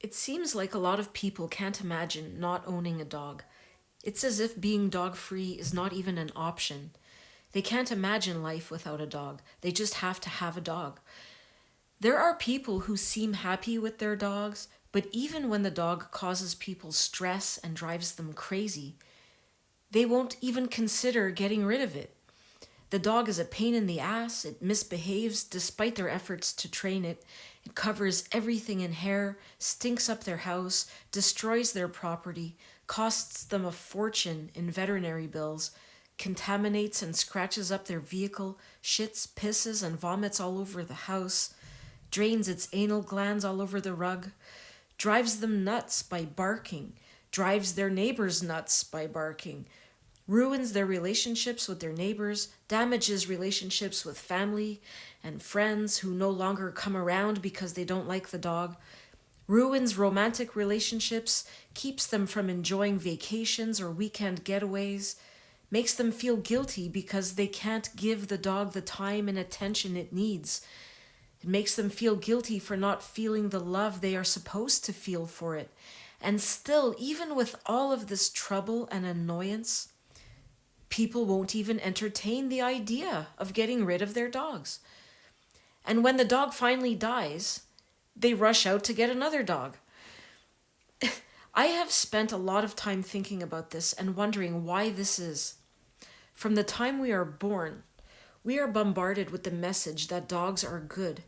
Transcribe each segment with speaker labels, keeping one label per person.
Speaker 1: It seems like a lot of people can't imagine not owning a dog. It's as if being dog free is not even an option. They can't imagine life without a dog. They just have to have a dog. There are people who seem happy with their dogs, but even when the dog causes people stress and drives them crazy, they won't even consider getting rid of it. The dog is a pain in the ass. It misbehaves despite their efforts to train it. It covers everything in hair, stinks up their house, destroys their property, costs them a fortune in veterinary bills, contaminates and scratches up their vehicle, shits, pisses, and vomits all over the house, drains its anal glands all over the rug, drives them nuts by barking, drives their neighbors nuts by barking, ruins their relationships with their neighbors, damages relationships with family and friends who no longer come around because they don't like the dog, ruins romantic relationships, keeps them from enjoying vacations or weekend getaways, makes them feel guilty because they can't give the dog the time and attention it needs. It makes them feel guilty for not feeling the love they are supposed to feel for it. And still, even with all of this trouble and annoyance, people won't even entertain the idea of getting rid of their dogs. And when the dog finally dies, they rush out to get another dog. I have spent a lot of time thinking about this and wondering why this is. From the time we are born, we are bombarded with the message that dogs are good.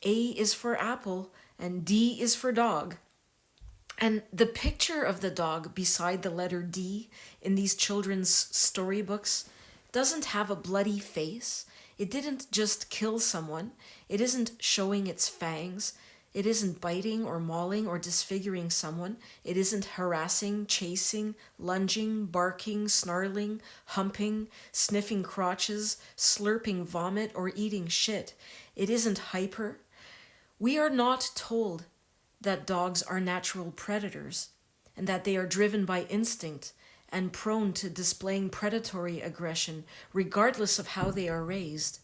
Speaker 1: A is for apple and D is for dog. And the picture of the dog beside the letter D in these children's storybooks doesn't have a bloody face. It didn't just kill someone. It isn't showing its fangs. It isn't biting or mauling or disfiguring someone. It isn't harassing, chasing, lunging, barking, snarling, humping, sniffing crotches, slurping vomit, or eating shit. It isn't hyper. We are not told that dogs are natural predators and that they are driven by instinct and prone to displaying predatory aggression regardless of how they are raised.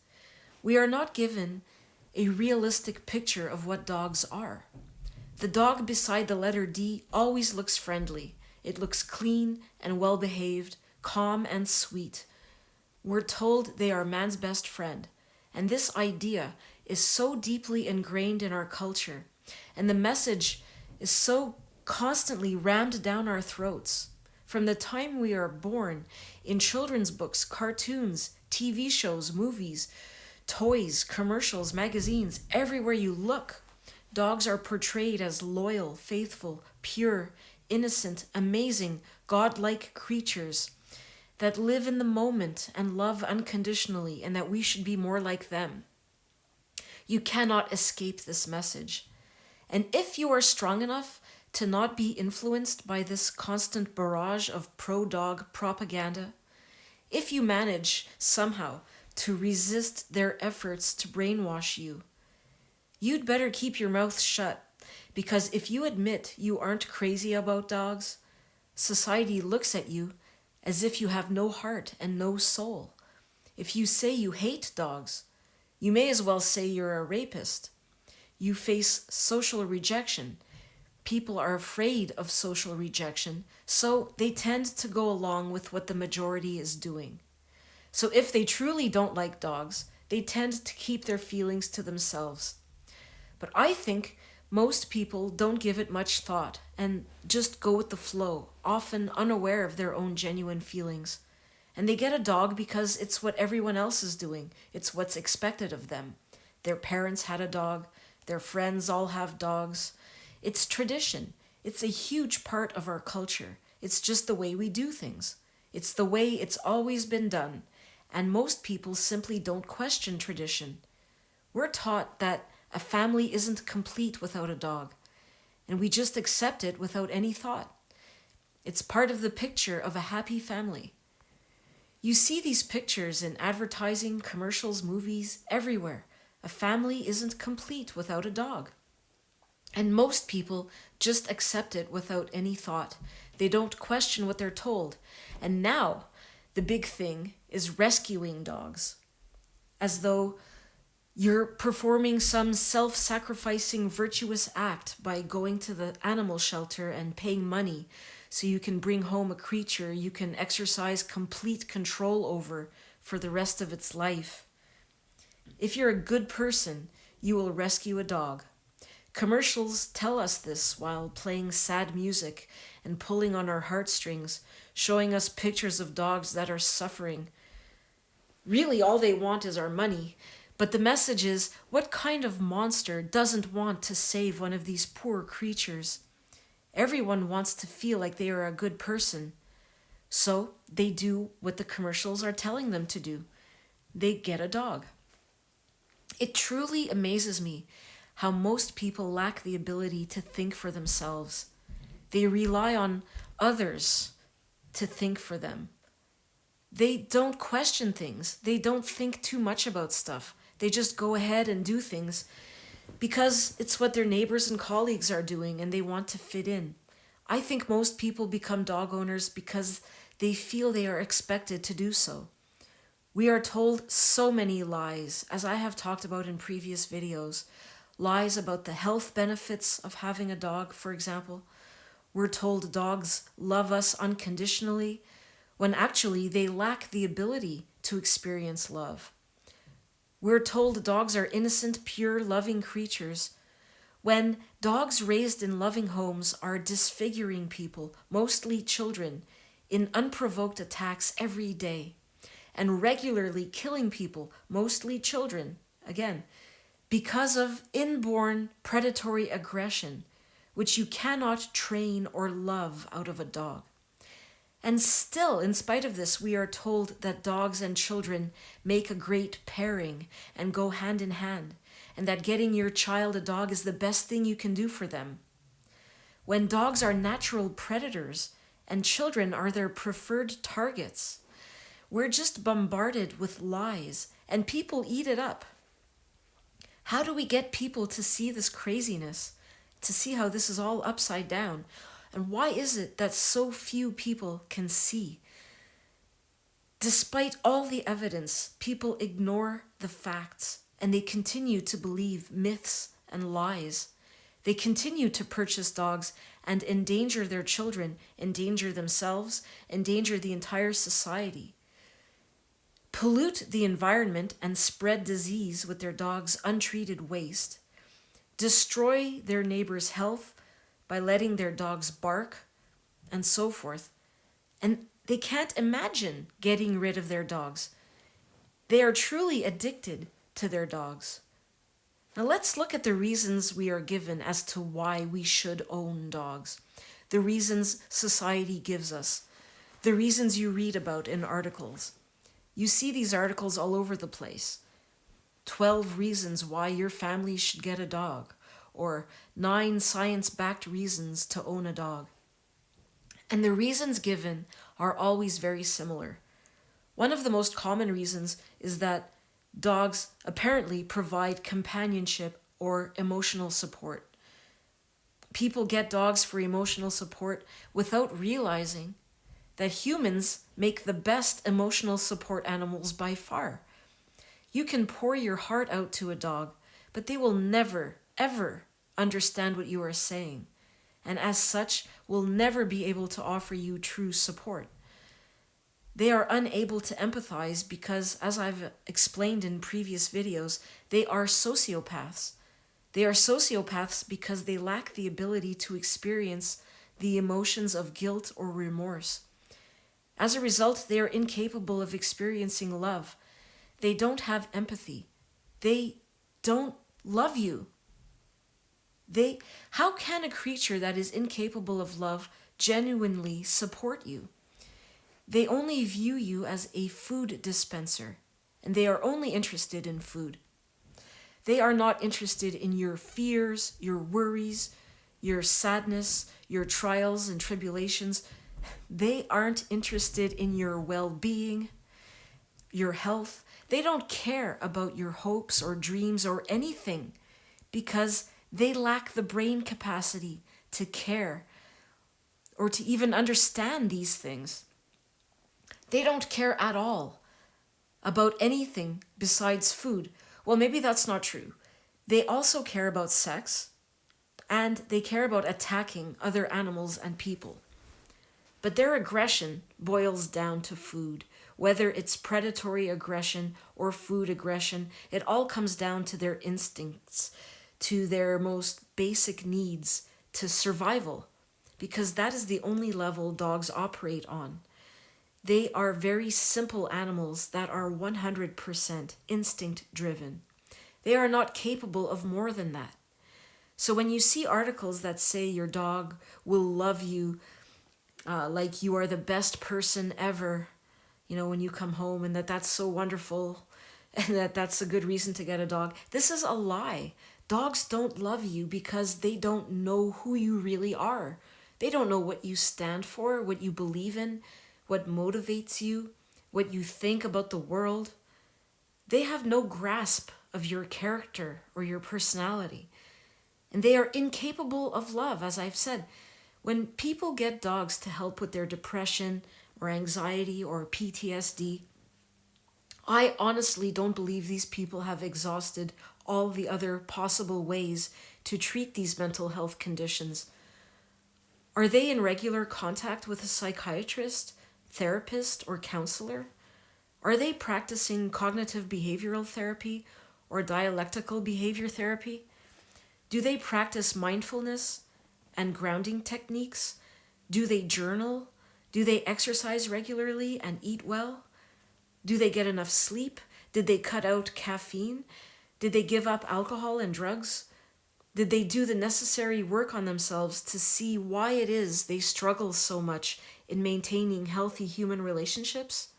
Speaker 1: We are not given a realistic picture of what dogs are. The dog beside the letter D always looks friendly. It looks clean and well behaved, calm and sweet. We're told they are man's best friend, and this idea is so deeply ingrained in our culture, and the message is so constantly rammed down our throats. From the time we are born, in children's books, cartoons, TV shows, movies, toys, commercials, magazines, everywhere you look, dogs are portrayed as loyal, faithful, pure, innocent, amazing, godlike creatures that live in the moment and love unconditionally, and that we should be more like them. You cannot escape this message. And if you are strong enough to not be influenced by this constant barrage of pro-dog propaganda, if you manage somehow to resist their efforts to brainwash you, you'd better keep your mouth shut, because if you admit you aren't crazy about dogs, society looks at you as if you have no heart and no soul. If you say you hate dogs, you may as well say you're a rapist. You face social rejection. People are afraid of social rejection, so they tend to go along with what the majority is doing. So if they truly don't like dogs, they tend to keep their feelings to themselves. But I think most people don't give it much thought and just go with the flow, often unaware of their own genuine feelings. And they get a dog because it's what everyone else is doing. It's what's expected of them. Their parents had a dog. Their friends all have dogs. It's tradition. It's a huge part of our culture. It's just the way we do things. It's the way it's always been done. And most people simply don't question tradition. We're taught that a family isn't complete without a dog, and we just accept it without any thought. It's part of the picture of a happy family. You see these pictures in advertising, commercials, movies, everywhere. A family isn't complete without a dog. And most people just accept it without any thought. They don't question what they're told. And now, the big thing is rescuing dogs. As though You're performing some self-sacrificing virtuous act by going to the animal shelter and paying money so you can bring home a creature you can exercise complete control over for the rest of its life. If you're a good person, you will rescue a dog. Commercials tell us this while playing sad music and pulling on our heartstrings, showing us pictures of dogs that are suffering. Really, all they want is our money. But the message is, what kind of monster doesn't want to save one of these poor creatures? Everyone wants to feel like they are a good person. So they do what the commercials are telling them to do. They get a dog. It truly amazes me how most people lack the ability to think for themselves. They rely on others to think for them. They don't question things. They don't think too much about stuff. They just go ahead and do things because it's what their neighbors and colleagues are doing and they want to fit in. I think most people become dog owners because they feel they are expected to do so. We are told so many lies, as I have talked about in previous videos. Lies about the health benefits of having a dog, for example. We're told dogs love us unconditionally, when actually they lack the ability to experience love. We're told dogs are innocent, pure, loving creatures, when dogs raised in loving homes are disfiguring people, mostly children, in unprovoked attacks every day, and regularly killing people, mostly children, again, because of inborn predatory aggression, which you cannot train or love out of a dog. And still, in spite of this, we are told that dogs and children make a great pairing and go hand in hand, and that getting your child a dog is the best thing you can do for them. When dogs are natural predators and children are their preferred targets, we're just bombarded with lies, and people eat it up. How do we get people to see this craziness, to see how this is all upside down? And why is it that so few people can see? Despite all the evidence, people ignore the facts and they continue to believe myths and lies. They continue to purchase dogs and endanger their children, endanger themselves, endanger the entire society. Pollute the environment and spread disease with their dogs' untreated waste. Destroy their neighbors' health by letting their dogs bark, and so forth. And they can't imagine getting rid of their dogs. They are truly addicted to their dogs. Now let's look at the reasons we are given as to why we should own dogs. The reasons society gives us. The reasons you read about in articles. You see these articles all over the place. 12 reasons why your family should get a dog, or 9 science-backed reasons to own a dog. And the reasons given are always very similar. One of the most common reasons is that dogs apparently provide companionship or emotional support. People get dogs for emotional support without realizing that humans make the best emotional support animals by far. You can pour your heart out to a dog, but they will never, ever understand what you are saying, and as such will never be able to offer you true support. They are unable to empathize because, as I've explained in previous videos, they are sociopaths. They are sociopaths because they lack the ability to experience the emotions of guilt or remorse. As a result, they are incapable of experiencing love. They don't have empathy. They don't love you. How can a creature that is incapable of love genuinely support you? They only view you as a food dispenser, and they are only interested in food. They are not interested in your fears, your worries, your sadness, your trials and tribulations. They aren't interested in your well-being, your health. They don't care about your hopes or dreams or anything because they lack the brain capacity to care or to even understand these things. They don't care at all about anything besides food. Well, maybe that's not true. They also care about sex, and they care about attacking other animals and people. But their aggression boils down to food. Whether it's predatory aggression or food aggression, it all comes down to their instincts, to their most basic needs, to survival, because that is the only level dogs operate on. They are very simple animals that are 100% instinct driven. They are not capable of more than that. So when you see articles that say your dog will love you like you are the best person ever, when you come home, and that's so wonderful, and that's a good reason to get a dog, this is a lie. Dogs don't love you because they don't know who you really are. They don't know what you stand for, what you believe in, what motivates you, what you think about the world. They have no grasp of your character or your personality. And they are incapable of love, as I've said. When people get dogs to help with their depression or anxiety or PTSD, I honestly don't believe these people have exhausted all the other possible ways to treat these mental health conditions. Are they in regular contact with a psychiatrist, therapist, or counselor? Are they practicing cognitive behavioral therapy or dialectical behavior therapy? Do they practice mindfulness and grounding techniques? Do they journal? Do they exercise regularly and eat well? Do they get enough sleep? Did they cut out caffeine? Did they give up alcohol and drugs? Did they do the necessary work on themselves to see why it is they struggle so much in maintaining healthy human relationships?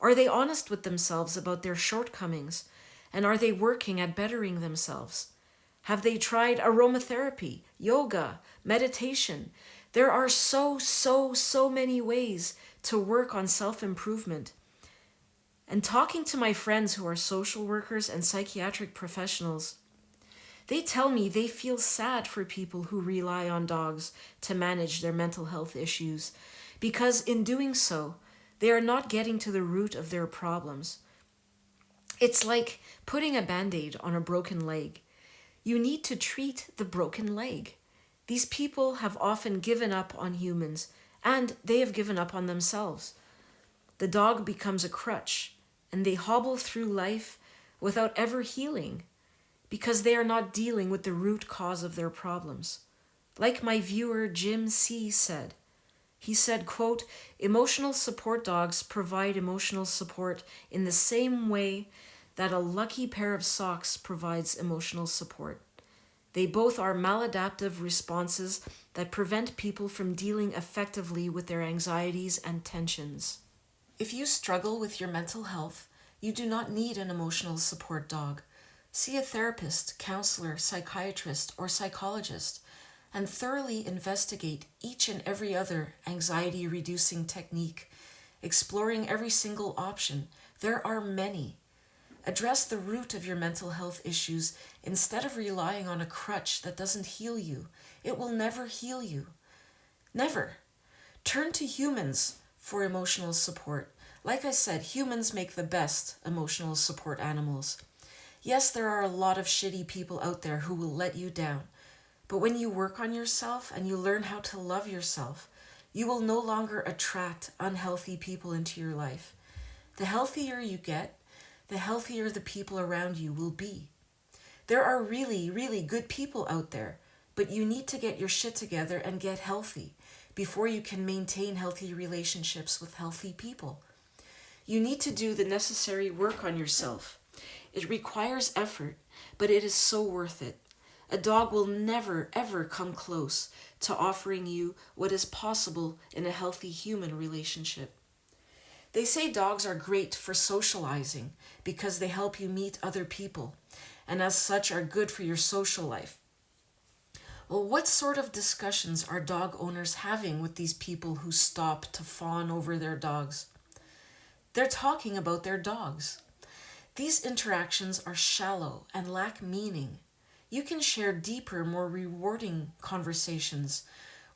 Speaker 1: Are they honest with themselves about their shortcomings? And are they working at bettering themselves? Have they tried aromatherapy, yoga, meditation? There are so many ways to work on self-improvement. And talking to my friends who are social workers and psychiatric professionals, they tell me they feel sad for people who rely on dogs to manage their mental health issues, because in doing so, they are not getting to the root of their problems. It's like putting a Band-Aid on a broken leg. You need to treat the broken leg. These people have often given up on humans, and they have given up on themselves. The dog becomes a crutch, and they hobble through life without ever healing, because they are not dealing with the root cause of their problems. Like my viewer Jim C. said, he said, quote, "Emotional support dogs provide emotional support in the same way that a lucky pair of socks provides emotional support. They both are maladaptive responses that prevent people from dealing effectively with their anxieties and tensions." If you struggle with your mental health, you do not need an emotional support dog. See a therapist, counselor, psychiatrist, or psychologist, and thoroughly investigate each and every other anxiety-reducing technique, exploring every single option. There are many. Address the root of your mental health issues instead of relying on a crutch that doesn't heal you. It will never heal you. Never. Turn to humans for emotional support. Like I said, humans make the best emotional support animals. Yes, there are a lot of shitty people out there who will let you down. But when you work on yourself and you learn how to love yourself, you will no longer attract unhealthy people into your life. The healthier you get, the healthier the people around you will be. There are really, really good people out there, but you need to get your shit together and get healthy before you can maintain healthy relationships with healthy people. You need to do the necessary work on yourself. It requires effort, but it is so worth it. A dog will never, ever come close to offering you what is possible in a healthy human relationship. They say dogs are great for socializing because they help you meet other people, and as such are good for your social life. Well, what sort of discussions are dog owners having with these people who stop to fawn over their dogs? They're talking about their dogs. These interactions are shallow and lack meaning. You can share deeper, more rewarding conversations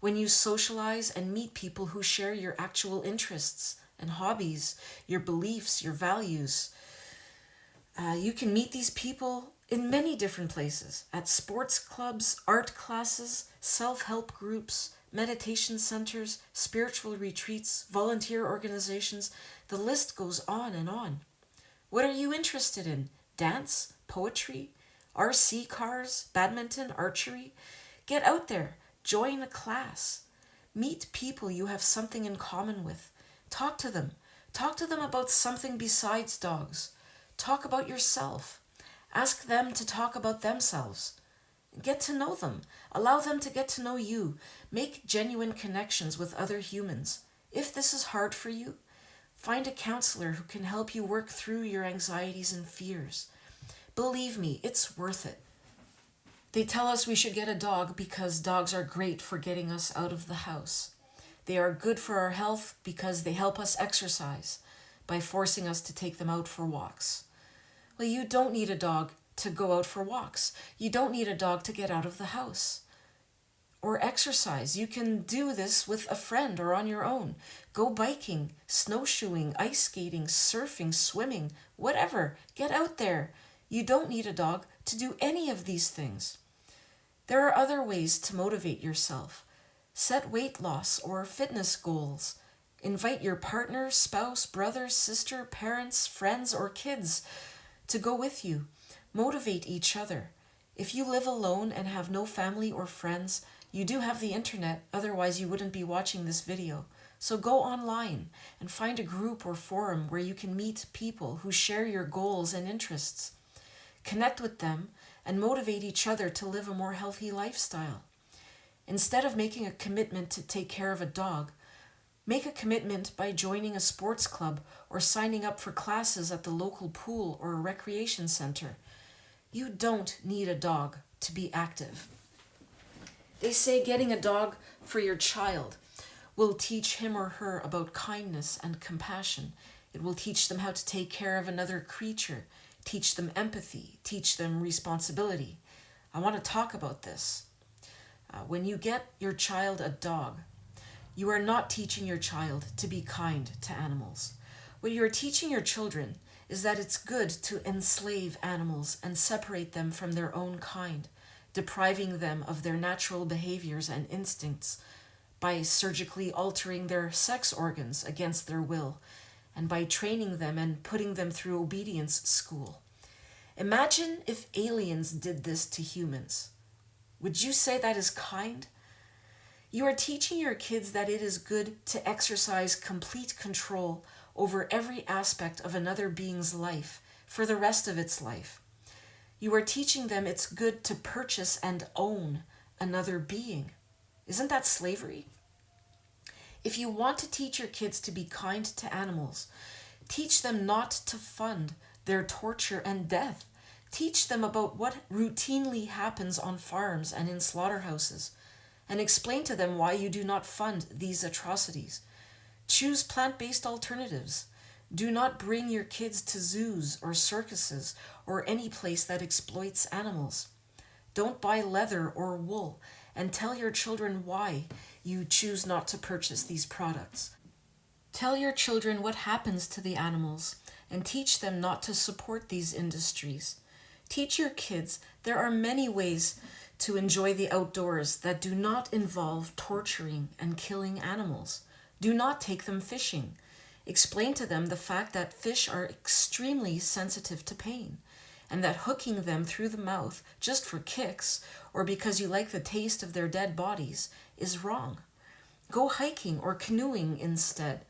Speaker 1: when you socialize and meet people who share your actual interests and hobbies, your beliefs, your values. You can meet these people in many different places, at sports clubs, art classes, self-help groups, meditation centers, spiritual retreats, volunteer organizations. The list goes on and on. What are you interested in? Dance, poetry, RC cars, badminton, archery? Get out there. Join a class. Meet people you have something in common with. Talk to them. Talk to them about something besides dogs. Talk about yourself. Ask them to talk about themselves. Get to know them. Allow them to get to know you. Make genuine connections with other humans. If this is hard for you, find a counselor who can help you work through your anxieties and fears. Believe me, it's worth it. They tell us we should get a dog because dogs are great for getting us out of the house. They are good for our health because they help us exercise by forcing us to take them out for walks. Well, you don't need a dog to go out for walks. You don't need a dog to get out of the house or exercise. You can do this with a friend or on your own. Go biking, snowshoeing, ice skating, surfing, swimming, whatever. Get out there. You don't need a dog to do any of these things. There are other ways to motivate yourself. Set weight loss or fitness goals. Invite your partner, spouse, brother, sister, parents, friends, or kids to go with you. Motivate each other. If you live alone and have no family or friends, you do have the internet, otherwise you wouldn't be watching this video. So go online and find a group or forum where you can meet people who share your goals and interests. Connect with them and motivate each other to live a more healthy lifestyle. Instead of making a commitment to take care of a dog, make a commitment by joining a sports club or signing up for classes at the local pool or a recreation center. You don't need a dog to be active. They say getting a dog for your child will teach him or her about kindness and compassion. It will teach them how to take care of another creature, teach them empathy, teach them responsibility. I want to talk about this. When you get your child a dog, you are not teaching your child to be kind to animals. What you are teaching your children is that it's good to enslave animals and separate them from their own kind, depriving them of their natural behaviors and instincts by surgically altering their sex organs against their will, and by training them and putting them through obedience school. Imagine if aliens did this to humans. Would you say that is kind? You are teaching your kids that it is good to exercise complete control over every aspect of another being's life for the rest of its life. You are teaching them it's good to purchase and own another being. Isn't that slavery? If you want to teach your kids to be kind to animals, teach them not to fund their torture and death. Teach them about what routinely happens on farms and in slaughterhouses, and explain to them why you do not fund these atrocities. Choose plant-based alternatives. Do not bring your kids to zoos or circuses or any place that exploits animals. Don't buy leather or wool, and tell your children why you choose not to purchase these products. Tell your children what happens to the animals and teach them not to support these industries. Teach your kids there are many ways to enjoy the outdoors that do not involve torturing and killing animals. Do not take them fishing. Explain to them the fact that fish are extremely sensitive to pain, and that hooking them through the mouth just for kicks or because you like the taste of their dead bodies is wrong. Go hiking or canoeing instead.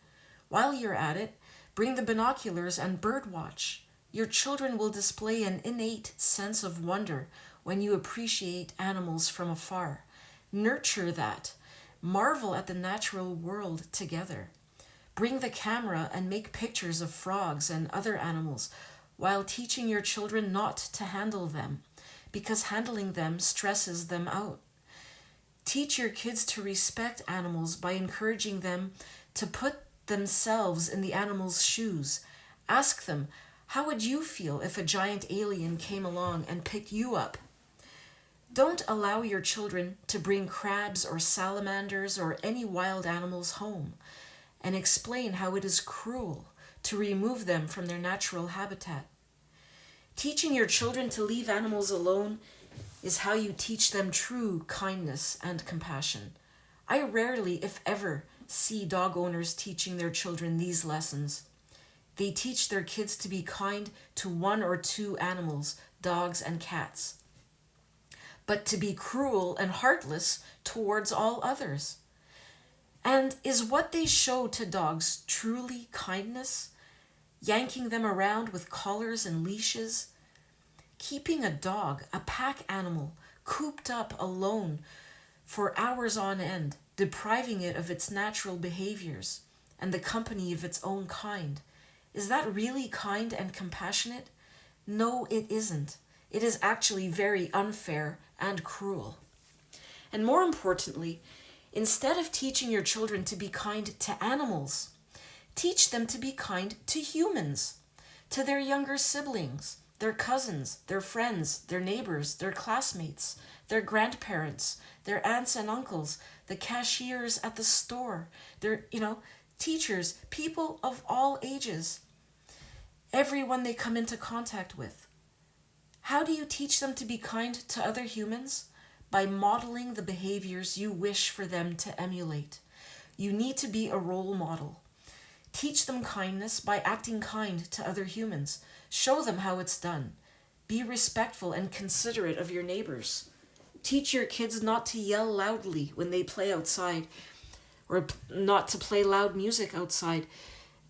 Speaker 1: While you're at it, bring the binoculars and bird watch. Your children will display an innate sense of wonder when you appreciate animals from afar. Nurture that. Marvel at the natural world together. Bring the camera and make pictures of frogs and other animals while teaching your children not to handle them, because handling them stresses them out. Teach your kids to respect animals by encouraging them to put themselves in the animal's shoes. Ask them, how would you feel if a giant alien came along and picked you up? Don't allow your children to bring crabs or salamanders or any wild animals home, and explain how it is cruel to remove them from their natural habitat. Teaching your children to leave animals alone is how you teach them true kindness and compassion. I rarely, if ever, see dog owners teaching their children these lessons. They teach their kids to be kind to one or two animals, dogs and cats, but to be cruel and heartless towards all others. And is what they show to dogs truly kindness? Yanking them around with collars and leashes? Keeping a dog, a pack animal, cooped up alone for hours on end, depriving it of its natural behaviors and the company of its own kind. Is that really kind and compassionate? No, it isn't. It is actually very unfair and cruel. And more importantly, instead of teaching your children to be kind to animals, teach them to be kind to humans, to their younger siblings, their cousins, their friends, their neighbors, their classmates, their grandparents, their aunts and uncles, the cashiers at the store, their, teachers, people of all ages, everyone they come into contact with. How do you teach them to be kind to other humans? By modeling the behaviors you wish for them to emulate. You need to be a role model. Teach them kindness by acting kind to other humans. Show them how it's done. Be respectful and considerate of your neighbors. Teach your kids not to yell loudly when they play outside, or not to play loud music outside.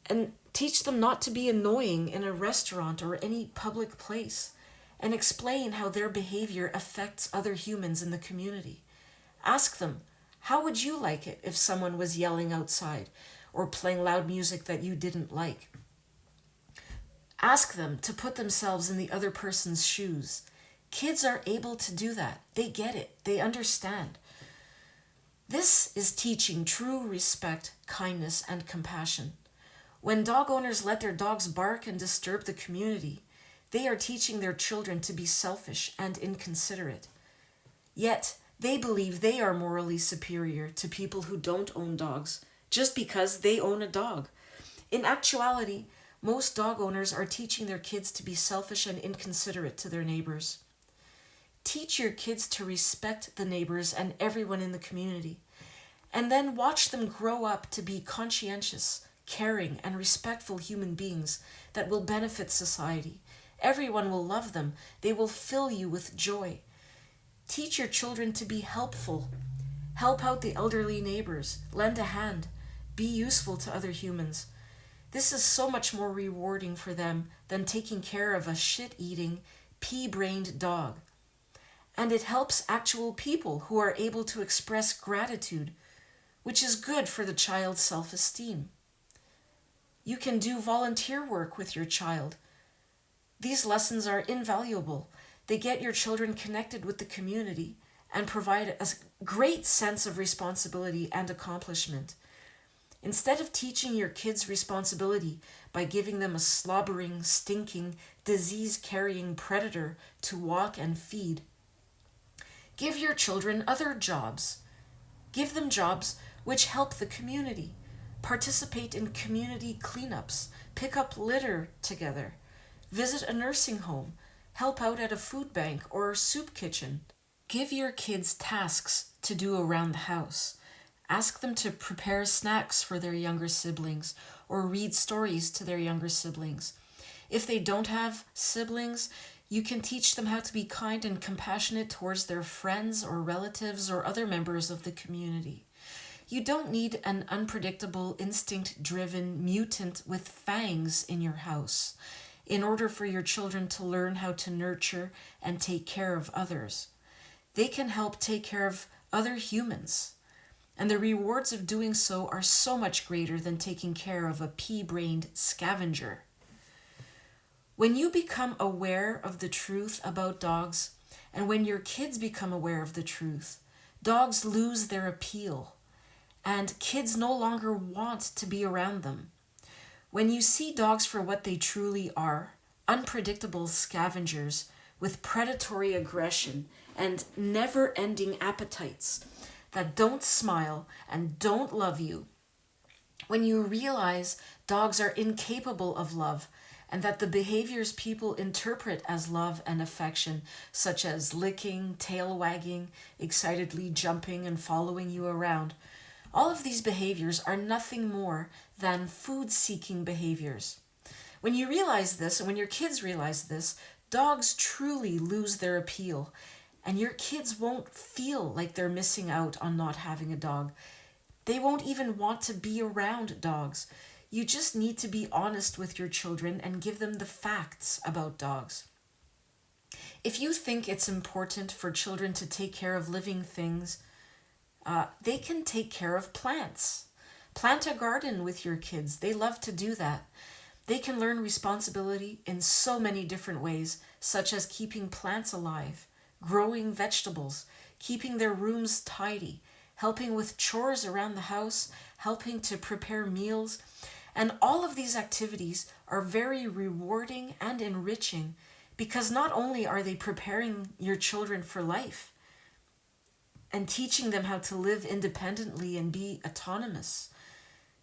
Speaker 1: And teach them not to be annoying in a restaurant or any public place. And explain how their behavior affects other humans in the community. Ask them, how would you like it if someone was yelling outside or playing loud music that you didn't like? Ask them to put themselves in the other person's shoes. Kids are able to do that. They get it. They understand. This is teaching true respect, kindness, and compassion. When dog owners let their dogs bark and disturb the community, they are teaching their children to be selfish and inconsiderate. Yet, they believe they are morally superior to people who don't own dogs just because they own a dog. In actuality, most dog owners are teaching their kids to be selfish and inconsiderate to their neighbors. Teach your kids to respect the neighbors and everyone in the community, and then watch them grow up to be conscientious, caring, and respectful human beings that will benefit society. Everyone will love them. They will fill you with joy. Teach your children to be helpful. Help out the elderly neighbors. Lend a hand. Be useful to other humans. This is so much more rewarding for them than taking care of a shit-eating, pea-brained dog. And it helps actual people who are able to express gratitude, which is good for the child's self-esteem. You can do volunteer work with your child. These lessons are invaluable. They get your children connected with the community and provide a great sense of responsibility and accomplishment. Instead of teaching your kids responsibility by giving them a slobbering, stinking, disease-carrying predator to walk and feed, give your children other jobs. Give them jobs which help the community. Participate in community cleanups. Pick up litter together. Visit a nursing home, help out at a food bank or soup kitchen. Give your kids tasks to do around the house. Ask them to prepare snacks for their younger siblings or read stories to their younger siblings. If they don't have siblings, you can teach them how to be kind and compassionate towards their friends or relatives or other members of the community. You don't need an unpredictable, instinct-driven mutant with fangs in your house in order for your children to learn how to nurture and take care of others. They can help take care of other humans, and the rewards of doing so are so much greater than taking care of a pea-brained scavenger. When you become aware of the truth about dogs, and when your kids become aware of the truth, dogs lose their appeal, and kids no longer want to be around them. When you see dogs for what they truly are, unpredictable scavengers with predatory aggression and never-ending appetites that don't smile and don't love you, when you realize dogs are incapable of love and that the behaviors people interpret as love and affection, such as licking, tail wagging, excitedly jumping and following you around, all of these behaviors are nothing more than food-seeking behaviors. When you realize this, and when your kids realize this, dogs truly lose their appeal, and your kids won't feel like they're missing out on not having a dog. They won't even want to be around dogs. You just need to be honest with your children and give them the facts about dogs. If you think it's important for children to take care of living things, they can take care of plants. Plant a garden with your kids. They love to do that. They can learn responsibility in so many different ways, such as keeping plants alive, growing vegetables, keeping their rooms tidy, helping with chores around the house, helping to prepare meals. And all of these activities are very rewarding and enriching because not only are they preparing your children for life and teaching them how to live independently and be autonomous,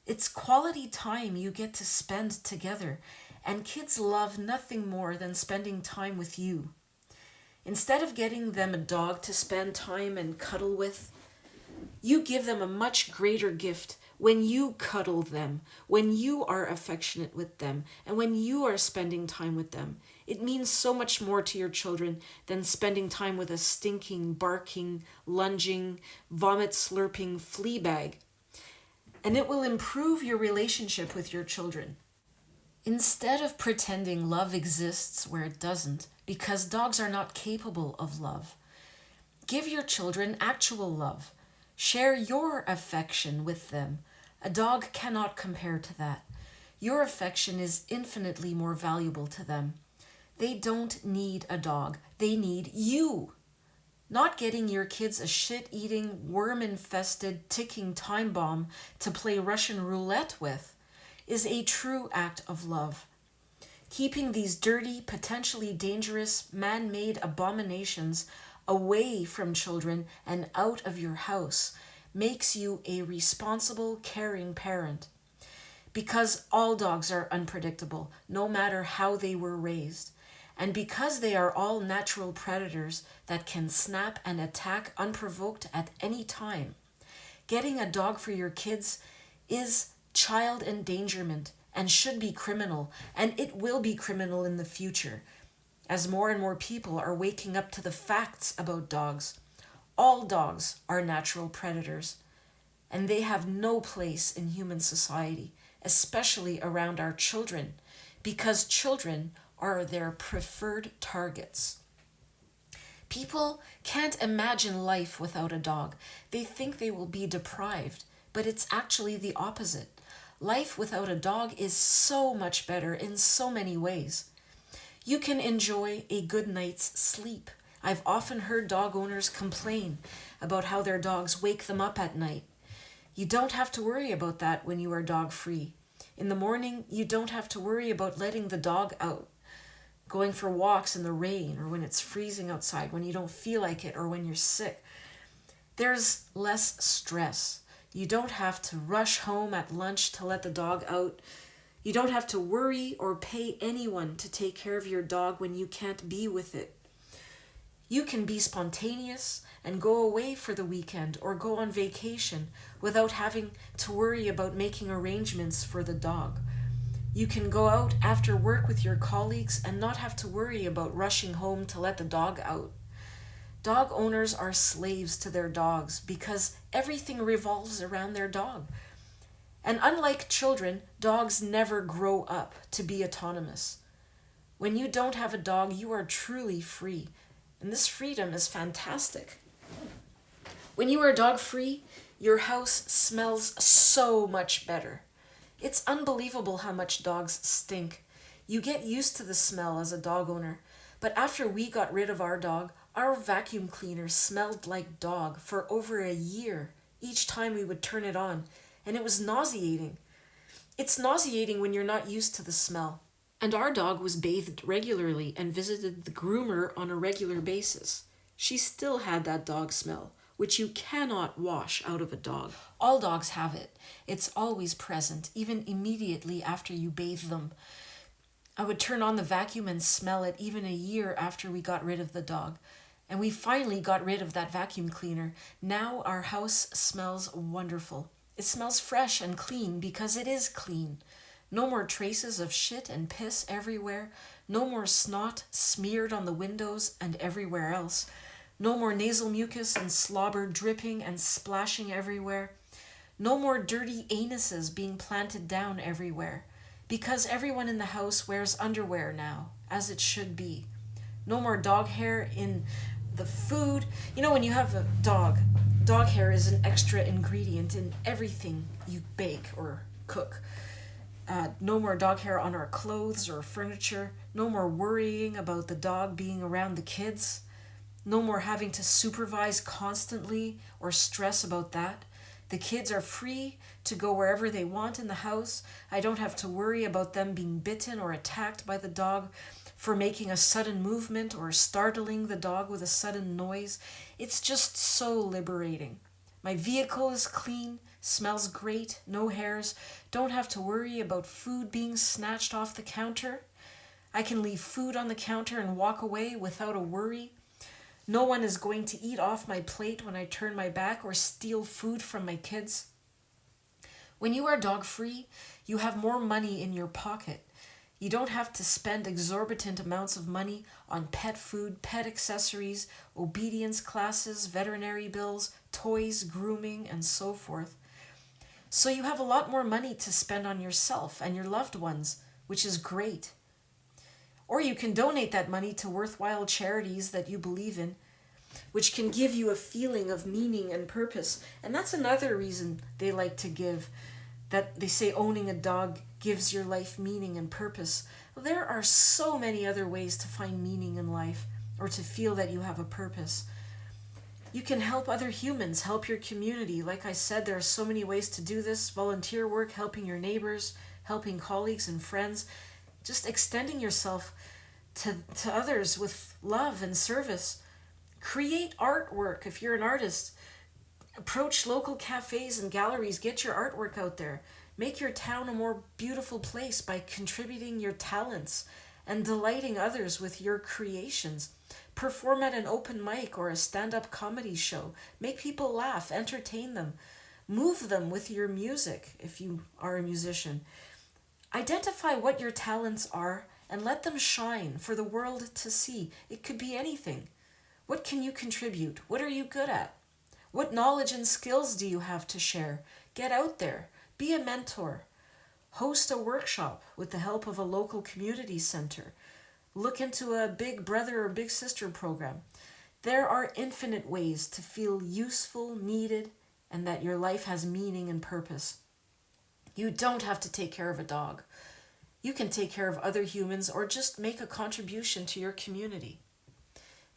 Speaker 1: it's quality time you get to spend together, and kids love nothing more than spending time with you. Instead of getting them a dog to spend time and cuddle with, you give them a much greater gift when you cuddle them, when you are affectionate with them, and when you are spending time with them. It means so much more to your children than spending time with a stinking, barking, lunging, vomit-slurping flea bag. And it will improve your relationship with your children. Instead of pretending love exists where it doesn't, because dogs are not capable of love, give your children actual love. Share your affection with them. A dog cannot compare to that. Your affection is infinitely more valuable to them. They don't need a dog. They need you. Not getting your kids a shit-eating, worm-infested, ticking time bomb to play Russian roulette with is a true act of love. Keeping these dirty, potentially dangerous, man-made abominations away from children and out of your house makes you a responsible, caring parent. Because all dogs are unpredictable, no matter how they were raised. And because they are all natural predators that can snap and attack unprovoked at any time, getting a dog for your kids is child endangerment and should be criminal, and it will be criminal in the future. As more and more people are waking up to the facts about dogs, all dogs are natural predators, and they have no place in human society, especially around our children, because children are their preferred targets. People can't imagine life without a dog. They think they will be deprived, but it's actually the opposite. Life without a dog is so much better in so many ways. You can enjoy a good night's sleep. I've often heard dog owners complain about how their dogs wake them up at night. You don't have to worry about that when you are dog-free. In the morning, you don't have to worry about letting the dog out, going for walks in the rain or when it's freezing outside, when you don't feel like it or when you're sick. There's less stress. You don't have to rush home at lunch to let the dog out. You don't have to worry or pay anyone to take care of your dog when you can't be with it. You can be spontaneous and go away for the weekend or go on vacation without having to worry about making arrangements for the dog. You can go out after work with your colleagues and not have to worry about rushing home to let the dog out. Dog owners are slaves to their dogs because everything revolves around their dog. And unlike children, dogs never grow up to be autonomous. When you don't have a dog, you are truly free. And this freedom is fantastic. When you are dog-free, your house smells so much better. It's unbelievable how much dogs stink. You get used to the smell as a dog owner. But after we got rid of our dog, our vacuum cleaner smelled like dog for over a year each time we would turn it on. And it was nauseating. It's nauseating when you're not used to the smell. And our dog was bathed regularly and visited the groomer on a regular basis. She still had that dog smell, which you cannot wash out of a dog. All dogs have it. It's always present, even immediately after you bathe them. I would turn on the vacuum and smell it even a year after we got rid of the dog. And we finally got rid of that vacuum cleaner. Now our house smells wonderful. It smells fresh and clean because it is clean. No more traces of shit and piss everywhere. No more snot smeared on the windows and everywhere else. No more nasal mucus and slobber dripping and splashing everywhere. No more dirty anuses being planted down everywhere. Because everyone in the house wears underwear now, as it should be. No more dog hair in the food. You know, when you have a dog hair is an extra ingredient in everything you bake or cook. No more dog hair on our clothes or furniture. No more worrying about the dog being around the kids. No more having to supervise constantly or stress about that. The kids are free to go wherever they want in the house. I don't have to worry about them being bitten or attacked by the dog for making a sudden movement or startling the dog with a sudden noise. It's just so liberating. My vehicle is clean, smells great, no hairs, don't have to worry about food being snatched off the counter. I can leave food on the counter and walk away without a worry. No one is going to eat off my plate when I turn my back or steal food from my kids. When you are dog-free, you have more money in your pocket. You don't have to spend exorbitant amounts of money on pet food, pet accessories, obedience classes, veterinary bills, toys, grooming, and so forth. So you have a lot more money to spend on yourself and your loved ones, which is great. Or you can donate that money to worthwhile charities that you believe in, which can give you a feeling of meaning and purpose. And that's another reason they like to give, that they say owning a dog gives your life meaning and purpose. Well, there are so many other ways to find meaning in life or to feel that you have a purpose. You can help other humans, help your community. Like I said, there are so many ways to do this. Volunteer work, helping your neighbors, helping colleagues and friends, just extending yourself to others with love and service. Create artwork if you're an artist. Approach local cafes and galleries. Get your artwork out there. Make your town a more beautiful place by contributing your talents and delighting others with your creations. Perform at an open mic or a stand-up comedy show. Make people laugh, entertain them. Move them with your music if you are a musician. Identify what your talents are and let them shine for the world to see. It could be anything. What can you contribute? What are you good at? What knowledge and skills do you have to share? Get out there. Be a mentor. Host a workshop with the help of a local community center. Look into a Big Brother or Big Sister program. There are infinite ways to feel useful, needed, and that your life has meaning and purpose. You don't have to take care of a dog. You can take care of other humans or just make a contribution to your community.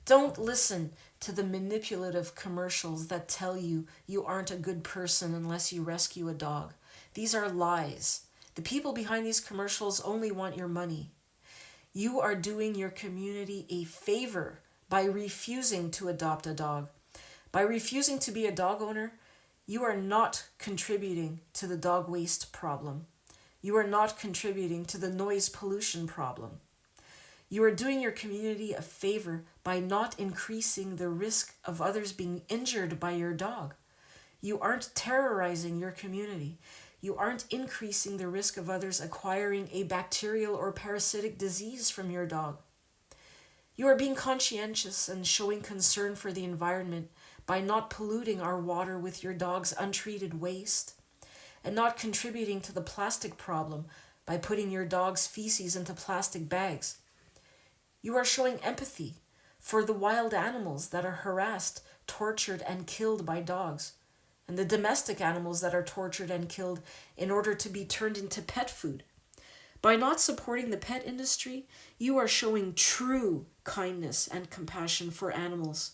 Speaker 1: Don't listen to the manipulative commercials that tell you you aren't a good person unless you rescue a dog. These are lies. The people behind these commercials only want your money. You are doing your community a favor by refusing to adopt a dog. By refusing to be a dog owner, you are not contributing to the dog waste problem. You are not contributing to the noise pollution problem. You are doing your community a favor by not increasing the risk of others being injured by your dog. You aren't terrorizing your community. You aren't increasing the risk of others acquiring a bacterial or parasitic disease from your dog. You are being conscientious and showing concern for the environment by not polluting our water with your dog's untreated waste, and not contributing to the plastic problem by putting your dog's feces into plastic bags. You are showing empathy for the wild animals that are harassed, tortured, and killed by dogs, and the domestic animals that are tortured and killed in order to be turned into pet food. By not supporting the pet industry, you are showing true kindness and compassion for animals.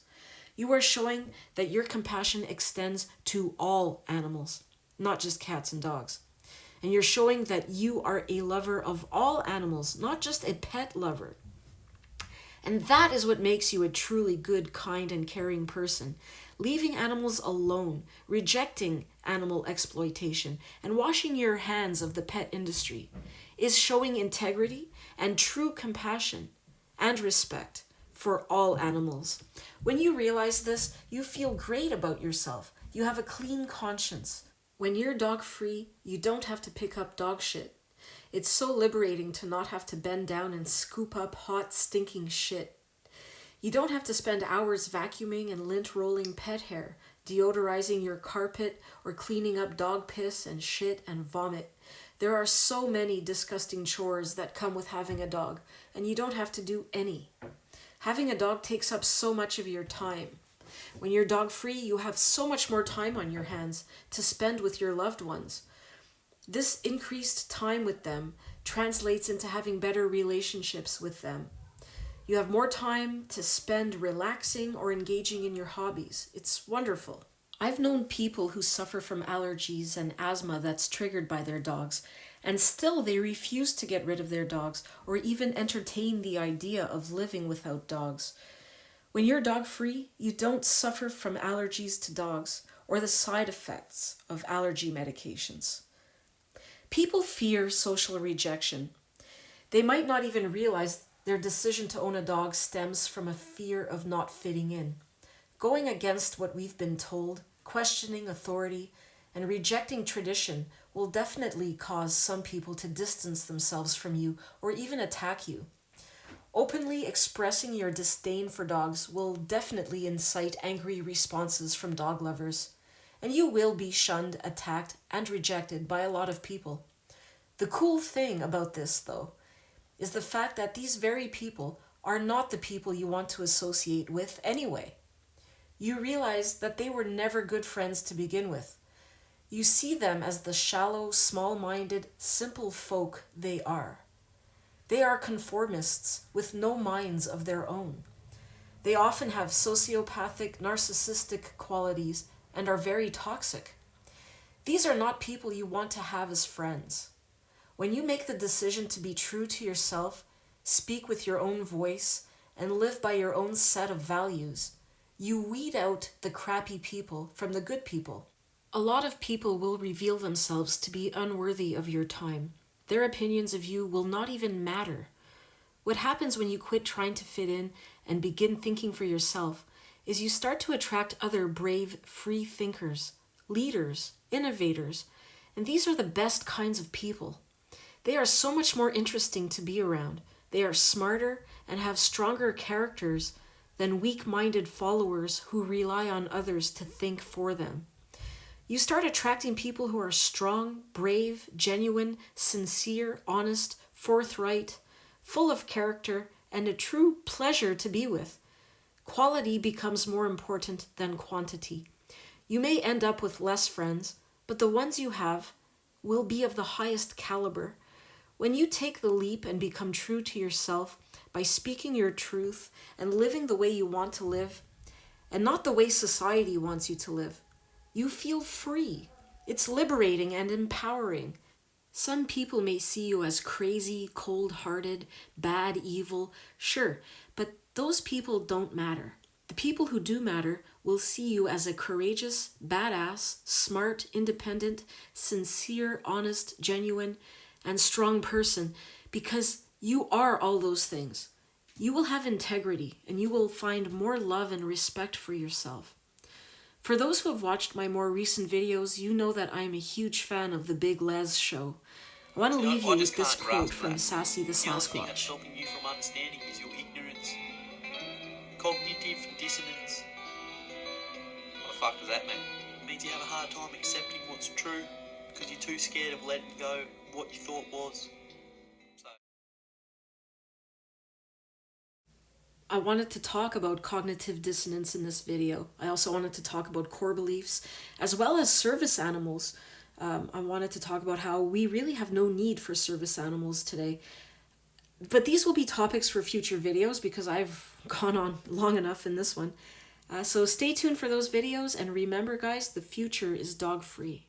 Speaker 1: You are showing that your compassion extends to all animals, not just cats and dogs. And you're showing that you are a lover of all animals, not just a pet lover. And that is what makes you a truly good, kind, and caring person. Leaving animals alone, rejecting animal exploitation, and washing your hands of the pet industry. is showing integrity and true compassion and respect for all animals. When you realize this, you feel great about yourself. You have a clean conscience. When you're dog-free, you don't have to pick up dog shit. It's so liberating to not have to bend down and scoop up hot, stinking shit. You don't have to spend hours vacuuming and lint rolling pet hair, deodorizing your carpet, or cleaning up dog piss and shit and vomit. There are so many disgusting chores that come with having a dog, and you don't have to do any. Having a dog takes up so much of your time. When you're dog-free, you have so much more time on your hands to spend with your loved ones. This increased time with them translates into having better relationships with them. You have more time to spend relaxing or engaging in your hobbies. It's wonderful. I've known people who suffer from allergies and asthma that's triggered by their dogs, and still they refuse to get rid of their dogs or even entertain the idea of living without dogs. When you're dog-free, you don't suffer from allergies to dogs or the side effects of allergy medications. People fear social rejection. They might not even realize their decision to own a dog stems from a fear of not fitting in. Going against what we've been told, questioning authority, and rejecting tradition will definitely cause some people to distance themselves from you or even attack you. Openly expressing your disdain for dogs will definitely incite angry responses from dog lovers, and you will be shunned, attacked, and rejected by a lot of people. The cool thing about this, though, is the fact that these very people are not the people you want to associate with anyway. You realize that they were never good friends to begin with. You see them as the shallow, small-minded, simple folk they are. They are conformists with no minds of their own. They often have sociopathic, narcissistic qualities and are very toxic. These are not people you want to have as friends. When you make the decision to be true to yourself, speak with your own voice, and live by your own set of values, you weed out the crappy people from the good people. A lot of people will reveal themselves to be unworthy of your time. Their opinions of you will not even matter. What happens when you quit trying to fit in and begin thinking for yourself is you start to attract other brave, free thinkers, leaders, innovators, and these are the best kinds of people. They are so much more interesting to be around. They are smarter and have stronger characters than weak-minded followers who rely on others to think for them. You start attracting people who are strong, brave, genuine, sincere, honest, forthright, full of character, and a true pleasure to be with. Quality becomes more important than quantity. You may end up with less friends, but the ones you have will be of the highest caliber. When you take the leap and become true to yourself by speaking your truth and living the way you want to live, and not the way society wants you to live, you feel free. It's liberating and empowering. Some people may see you as crazy, cold-hearted, bad, evil, sure, but those people don't matter. The people who do matter will see you as a courageous, badass, smart, independent, sincere, honest, genuine, and strong person because you are all those things. You will have integrity and you will find more love and respect for yourself. For those who have watched my more recent videos, you know that I am a huge fan of the Big Lez Show. I want to leave you with this quote from Sassy the
Speaker 2: The only thing
Speaker 1: Sasquatch.
Speaker 2: that's stopping you from understanding is your ignorance. Cognitive dissonance. What the fuck does that mean? It means you have a hard time accepting what's true because you're too scared of letting go what you thought was.
Speaker 1: I wanted to talk about cognitive dissonance in this video. I also wanted to talk about core beliefs, as well as service animals. I wanted to talk about how we really have no need for service animals today. But these will be topics for future videos because I've gone on long enough in this one. So stay tuned for those videos, and remember guys, the future is dog-free.